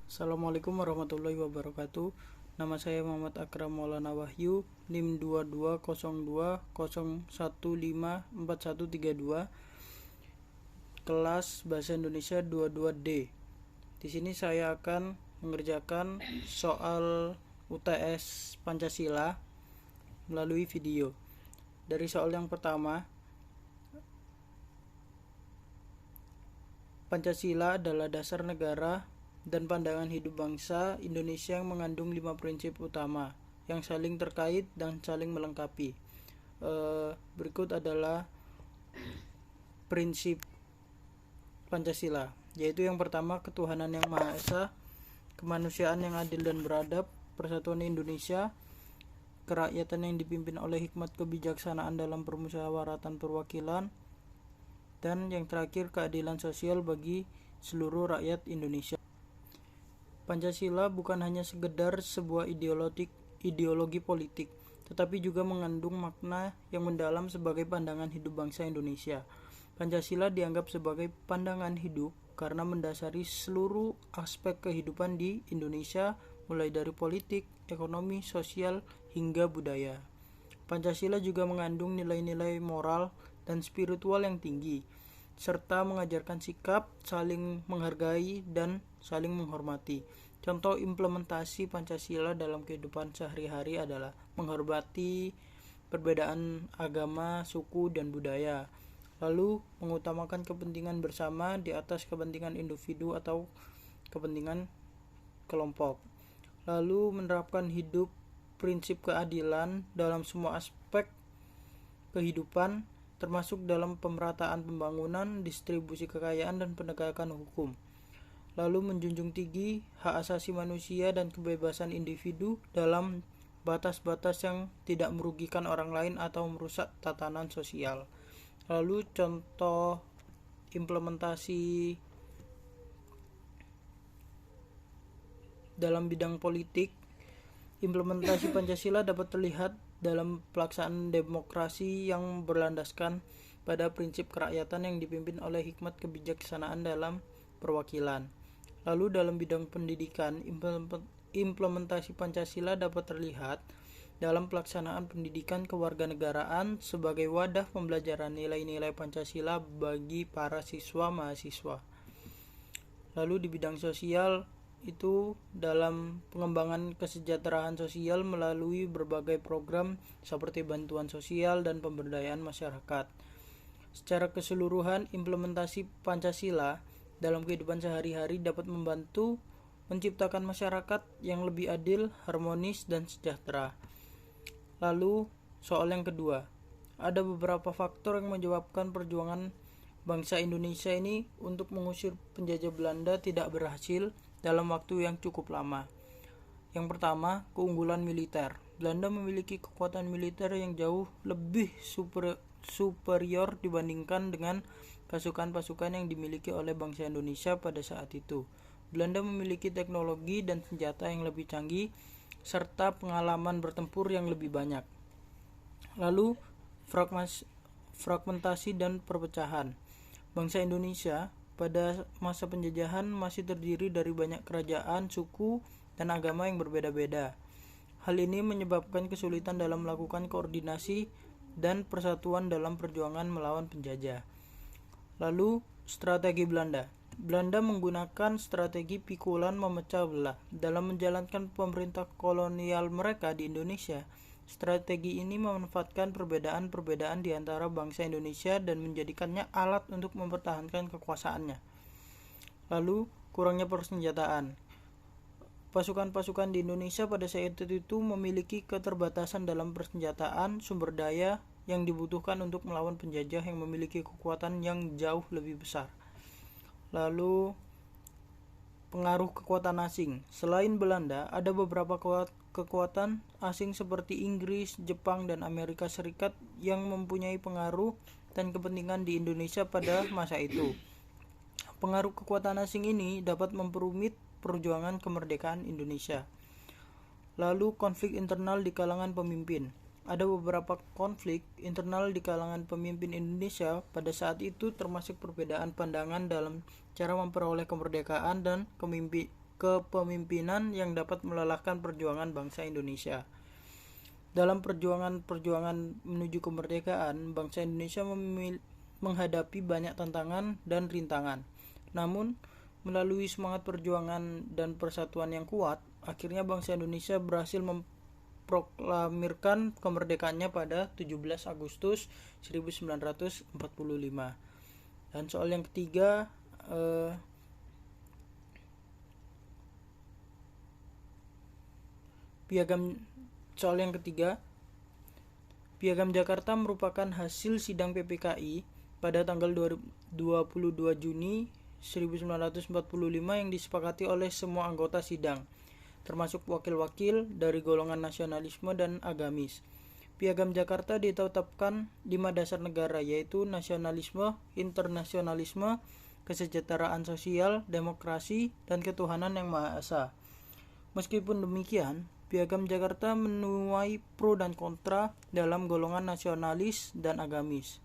Assalamualaikum warahmatullahi wabarakatuh. Nama saya Muhammad Akram Maulana Wahyu, NIM 220201154132, kelas Bahasa Indonesia 22D. Di sini saya akan mengerjakan soal UTS Pancasila melalui video. Dari soal yang pertama, Pancasila adalah dasar negara dan pandangan hidup bangsa Indonesia yang mengandung 5 prinsip utama yang saling terkait dan saling melengkapi. Berikut adalah prinsip Pancasila, yaitu yang pertama, ketuhanan yang Maha Esa, kemanusiaan yang adil dan beradab, persatuan Indonesia, kerakyatan yang dipimpin oleh hikmat kebijaksanaan dalam permusyawaratan perwakilan, dan yang terakhir, keadilan sosial bagi seluruh rakyat Indonesia. Pancasila bukan hanya sekedar sebuah ideologi politik, tetapi juga mengandung makna yang mendalam sebagai pandangan hidup bangsa Indonesia. Pancasila dianggap sebagai pandangan hidup karena mendasari seluruh aspek kehidupan di Indonesia, mulai dari politik, ekonomi, sosial, hingga budaya. Pancasila juga mengandung nilai-nilai moral dan spiritual yang tinggi, serta mengajarkan sikap saling menghargai dan saling menghormati. Contoh implementasi Pancasila dalam kehidupan sehari-hari adalah menghormati perbedaan agama, suku, dan budaya, lalu mengutamakan kepentingan bersama di atas kepentingan individu atau kepentingan kelompok, lalu menerapkan hidup prinsip keadilan dalam semua aspek kehidupan, termasuk dalam pemerataan pembangunan, distribusi kekayaan, dan penegakan hukum, lalu menjunjung tinggi hak asasi manusia dan kebebasan individu dalam batas-batas yang tidak merugikan orang lain atau merusak tatanan sosial. Lalu contoh implementasi dalam bidang politik. Implementasi Pancasila dapat terlihat dalam pelaksanaan demokrasi yang berlandaskan pada prinsip kerakyatan yang dipimpin oleh hikmat kebijaksanaan dalam perwakilan. Lalu dalam bidang pendidikan, implementasi Pancasila dapat terlihat dalam pelaksanaan pendidikan kewarganegaraan sebagai wadah pembelajaran nilai-nilai Pancasila bagi para siswa mahasiswa. Lalu di bidang sosial itu dalam pengembangan kesejahteraan sosial melalui berbagai program seperti bantuan sosial dan pemberdayaan masyarakat. Secara keseluruhan, implementasi Pancasila dalam kehidupan sehari-hari dapat membantu menciptakan masyarakat yang lebih adil, harmonis, dan sejahtera. Lalu soal yang kedua, ada beberapa faktor yang menyebabkan perjuangan bangsa Indonesia ini untuk mengusir penjajah Belanda tidak berhasil dalam waktu yang cukup lama. Yang pertama, keunggulan militer. Belanda memiliki kekuatan militer yang jauh lebih superior dibandingkan dengan pasukan-pasukan yang dimiliki oleh bangsa Indonesia pada saat itu. Belanda memiliki teknologi dan senjata yang lebih canggih serta pengalaman bertempur yang lebih banyak. Lalu fragmentasi dan perpecahan. Bangsa Indonesia pada masa penjajahan masih terdiri dari banyak kerajaan, suku, dan agama yang berbeda-beda. Hal ini menyebabkan kesulitan dalam melakukan koordinasi dan persatuan dalam perjuangan melawan penjajah. Lalu strategi Belanda. Belanda menggunakan strategi pikulan memecah belah dalam menjalankan pemerintah kolonial mereka di Indonesia. Strategi ini memanfaatkan perbedaan-perbedaan di antara bangsa Indonesia dan menjadikannya alat untuk mempertahankan kekuasaannya. Lalu kurangnya persenjataan. Pasukan-pasukan di Indonesia pada saat itu memiliki keterbatasan dalam persenjataan, sumber daya yang dibutuhkan untuk melawan penjajah yang memiliki kekuatan yang jauh lebih besar. Lalu pengaruh kekuatan asing. Selain Belanda, ada beberapa kekuatan asing seperti Inggris, Jepang, dan Amerika Serikat yang mempunyai pengaruh dan kepentingan di Indonesia pada masa itu. Pengaruh kekuatan asing ini dapat memperumit perjuangan kemerdekaan Indonesia. Lalu konflik internal di kalangan pemimpin. Ada beberapa konflik internal di kalangan pemimpin Indonesia pada saat itu, termasuk perbedaan pandangan dalam cara memperoleh kemerdekaan dan kepemimpinan yang dapat melelahkan perjuangan bangsa Indonesia. Dalam perjuangan menuju kemerdekaan, bangsa Indonesia menghadapi banyak tantangan dan rintangan. Namun, melalui semangat perjuangan dan persatuan yang kuat, akhirnya bangsa Indonesia berhasil memproklamirkan kemerdekaannya pada 17 Agustus 1945. Dan soal yang ketiga, Piagam Jakarta merupakan hasil sidang PPKI pada tanggal 22 Juni 1945 yang disepakati oleh semua anggota sidang, termasuk wakil-wakil dari golongan nasionalisme dan agamis. Piagam Jakarta ditetapkan 5 dasar negara, yaitu nasionalisme, internasionalisme, kesejahteraan sosial, demokrasi, dan ketuhanan yang Maha Esa. Meskipun demikian, Piagam Jakarta menuai pro dan kontra dalam golongan nasionalis dan agamis.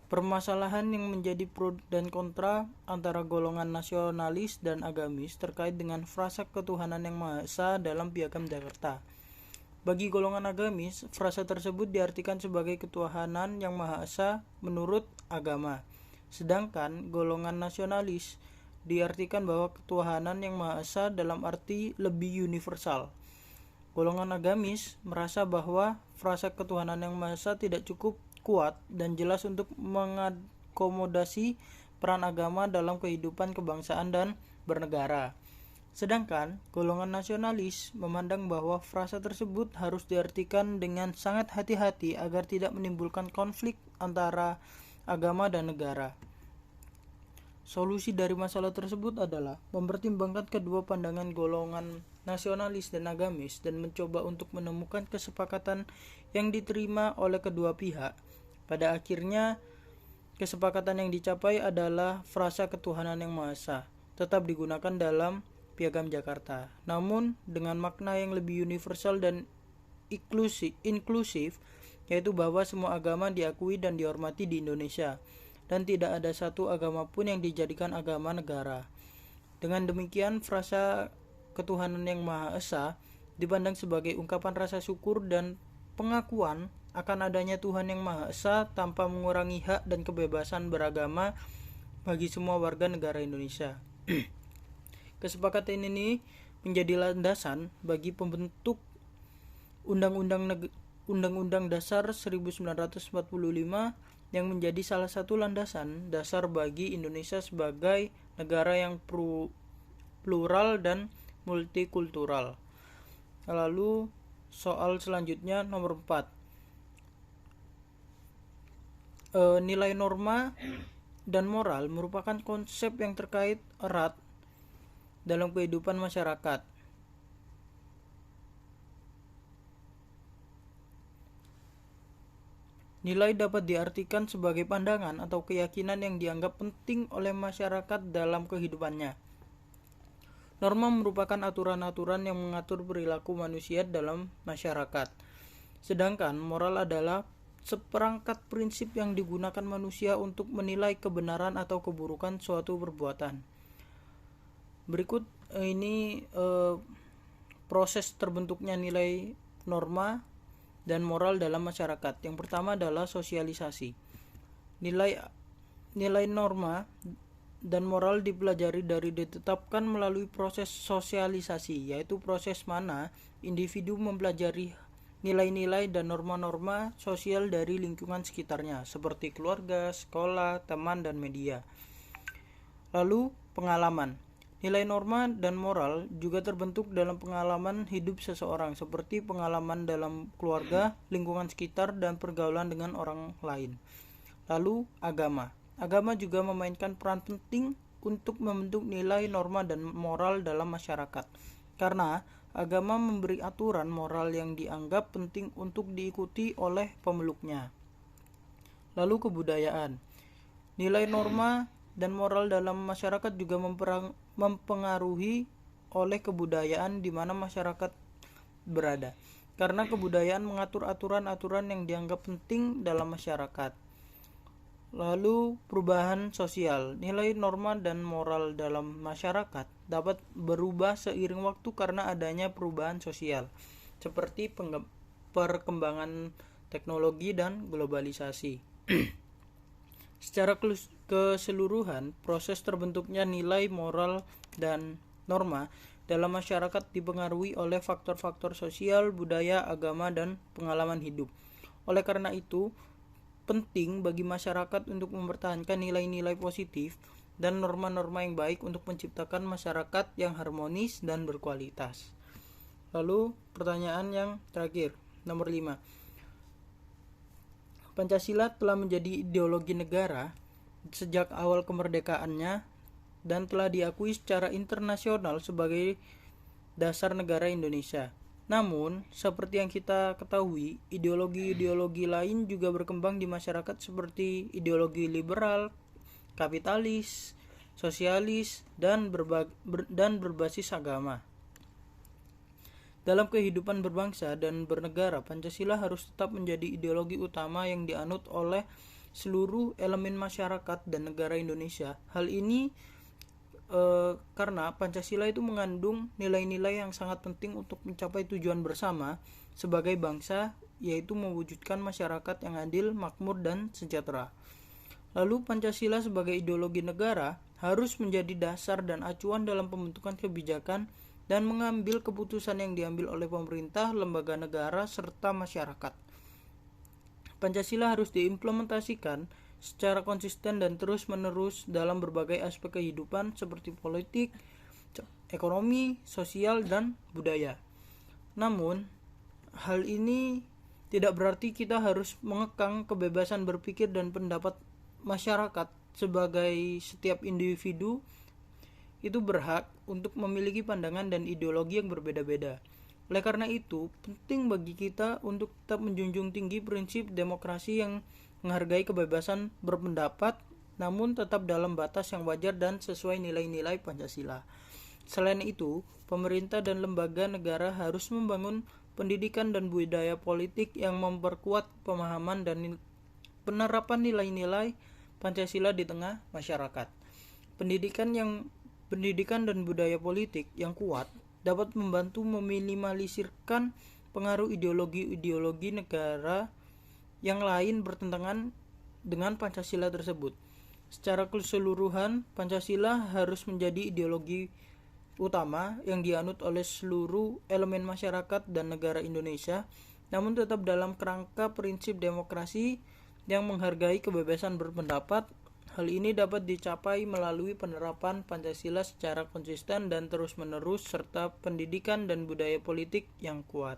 Permasalahan yang menjadi pro dan kontra antara golongan nasionalis dan agamis terkait dengan frasa ketuhanan yang Maha Esa dalam Piagam Jakarta. Bagi golongan agamis, frasa tersebut diartikan sebagai ketuhanan yang Maha Esa menurut agama. Sedangkan golongan nasionalis diartikan bahwa ketuhanan yang Maha Esa dalam arti lebih universal. Golongan agamis merasa bahwa frasa ketuhanan yang Maha Esa tidak cukup kuat dan jelas untuk mengakomodasi peran agama dalam kehidupan kebangsaan dan bernegara. Sedangkan golongan nasionalis memandang bahwa frasa tersebut harus diartikan dengan sangat hati-hati agar tidak menimbulkan konflik antara agama dan negara. Solusi dari masalah tersebut adalah mempertimbangkan kedua pandangan golongan nasionalis dan agamis dan mencoba untuk menemukan kesepakatan yang diterima oleh kedua pihak. Pada akhirnya, kesepakatan yang dicapai adalah frasa ketuhanan yang Maha Esa, tetap digunakan dalam Piagam Jakarta, namun dengan makna yang lebih universal dan inklusif, yaitu bahwa semua agama diakui dan dihormati di Indonesia, dan tidak ada satu agama pun yang dijadikan agama negara. Dengan demikian, frasa ketuhanan yang Maha Esa dipandang sebagai ungkapan rasa syukur dan pengakuan akan adanya Tuhan yang Maha Esa tanpa mengurangi hak dan kebebasan beragama bagi semua warga negara Indonesia. Kesepakatan ini menjadi landasan bagi pembentuk Undang-Undang Dasar 1945 yang menjadi salah satu landasan dasar bagi Indonesia sebagai negara yang plural dan multikultural. Lalu soal selanjutnya nomor 4. Nilai norma dan moral merupakan konsep yang terkait erat dalam kehidupan masyarakat. Nilai dapat diartikan sebagai pandangan atau keyakinan yang dianggap penting oleh masyarakat dalam kehidupannya. Norma merupakan aturan-aturan yang mengatur perilaku manusia dalam masyarakat. Sedangkan moral adalah seperangkat prinsip yang digunakan manusia untuk menilai kebenaran atau keburukan suatu perbuatan. Berikut ini proses terbentuknya nilai norma dan moral dalam masyarakat. Yang pertama adalah sosialisasi. Nilai norma dan moral dipelajari dari ditetapkan melalui proses sosialisasi, yaitu proses mana individu mempelajari nilai-nilai dan norma-norma sosial dari lingkungan sekitarnya, seperti keluarga, sekolah, teman, dan media. Lalu, pengalaman. Nilai norma dan moral juga terbentuk dalam pengalaman hidup seseorang, seperti pengalaman dalam keluarga, lingkungan sekitar, dan pergaulan dengan orang lain. Lalu, agama. Agama juga memainkan peran penting untuk membentuk nilai norma dan moral dalam masyarakat, karena agama memberi aturan moral yang dianggap penting untuk diikuti oleh pemeluknya. Lalu, kebudayaan. Nilai norma dan moral dalam masyarakat juga mempengaruhi oleh kebudayaan di mana masyarakat berada, karena kebudayaan mengatur aturan-aturan yang dianggap penting dalam masyarakat. Lalu perubahan sosial, nilai norma dan moral dalam masyarakat dapat berubah seiring waktu karena adanya perubahan sosial, seperti perkembangan teknologi dan globalisasi. Secara keseluruhan, proses terbentuknya nilai moral dan norma dalam masyarakat dipengaruhi oleh faktor-faktor sosial, budaya, agama, dan pengalaman hidup. Oleh karena itu, penting bagi masyarakat untuk mempertahankan nilai-nilai positif dan norma-norma yang baik untuk menciptakan masyarakat yang harmonis dan berkualitas. Lalu pertanyaan yang terakhir, nomor 5. Pancasila telah menjadi ideologi negara sejak awal kemerdekaannya dan telah diakui secara internasional sebagai dasar negara Indonesia. Namun, seperti yang kita ketahui, ideologi-ideologi lain juga berkembang di masyarakat seperti ideologi liberal, kapitalis, sosialis, dan berbasis agama. Dalam kehidupan berbangsa dan bernegara, Pancasila harus tetap menjadi ideologi utama yang dianut oleh seluruh elemen masyarakat dan negara Indonesia. Hal ini karena Pancasila itu mengandung nilai-nilai yang sangat penting untuk mencapai tujuan bersama sebagai bangsa, yaitu mewujudkan masyarakat yang adil, makmur, dan sejahtera. Lalu Pancasila sebagai ideologi negara harus menjadi dasar dan acuan dalam pembentukan kebijakan dan mengambil keputusan yang diambil oleh pemerintah, lembaga negara, serta masyarakat. Pancasila harus diimplementasikan secara konsisten dan terus-menerus dalam berbagai aspek kehidupan seperti politik, ekonomi, sosial, dan budaya. Namun, hal ini tidak berarti kita harus mengekang kebebasan berpikir dan pendapat masyarakat. Sebagai setiap individu itu berhak untuk memiliki pandangan dan ideologi yang berbeda-beda. Oleh karena itu, penting bagi kita untuk tetap menjunjung tinggi prinsip demokrasi yang menghargai kebebasan berpendapat, namun tetap dalam batas yang wajar dan sesuai nilai-nilai Pancasila. Selain itu, pemerintah dan lembaga negara harus membangun pendidikan dan budaya politik yang memperkuat pemahaman dan penerapan nilai-nilai Pancasila di tengah masyarakat. Pendidikan dan budaya politik yang kuat dapat membantu meminimalisirkan pengaruh ideologi-ideologi negara yang lain bertentangan dengan Pancasila tersebut. Secara keseluruhan, Pancasila harus menjadi ideologi utama yang dianut oleh seluruh elemen masyarakat dan negara Indonesia, namun tetap dalam kerangka prinsip demokrasi yang menghargai kebebasan berpendapat. Hal ini dapat dicapai melalui penerapan Pancasila secara konsisten dan terus-menerus serta pendidikan dan budaya politik yang kuat.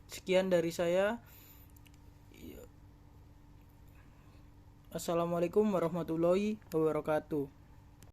Sekian dari saya. Assalamualaikum warahmatullahi wabarakatuh.